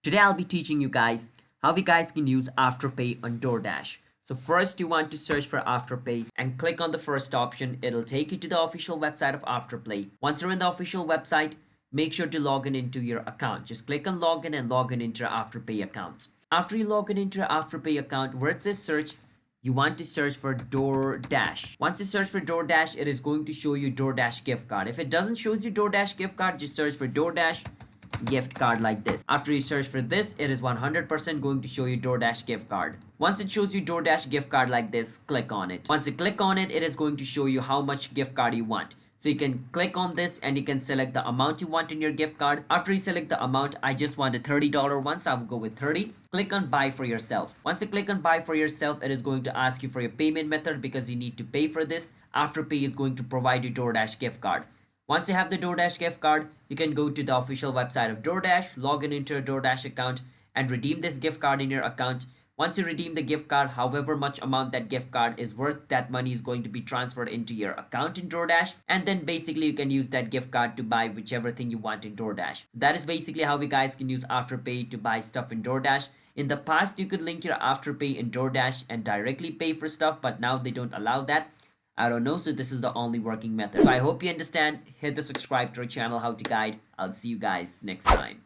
Today I'll be teaching you guys how you guys can use Afterpay on DoorDash. So first you want to search for Afterpay and click on the first option. It'll take you to the official website of Afterpay. Once you're in the official website, make sure to log in your account. Just click on login and log into your Afterpay account. After you log into your Afterpay account, where it says search, you want to search for DoorDash. Once you search for DoorDash, it is going to show you DoorDash gift card. If it doesn't show you DoorDash gift card, just search for DoorDash gift card like this. After you search for this, it is 100% going to show you DoorDash gift card. Once it shows you DoorDash gift card like this, click on it. Once you click on it, it is going to show you how much gift card you want. So you can click on this and you can select the amount you want in your gift card. After you select the amount, I just want a $30 one, so I'll go with 30. Click on buy for yourself. Once you click on buy for yourself, it is going to ask you for your payment method because you need to pay for this. Afterpay is going to provide you DoorDash gift card. Once you have the DoorDash gift card, you can go to the official website of DoorDash, log into your DoorDash account and redeem this gift card in your account. Once you redeem the gift card, however much amount that gift card is worth, that money is going to be transferred into your account in DoorDash. And then basically you can use that gift card to buy whichever thing you want in DoorDash. That is basically how you guys can use Afterpay to buy stuff in DoorDash. In the past, you could link your Afterpay in DoorDash and directly pay for stuff, but now they don't allow that. I don't know, so this is the only working method. So I hope you understand. Hit the subscribe to our channel, How to Guide. I'll see you guys next time.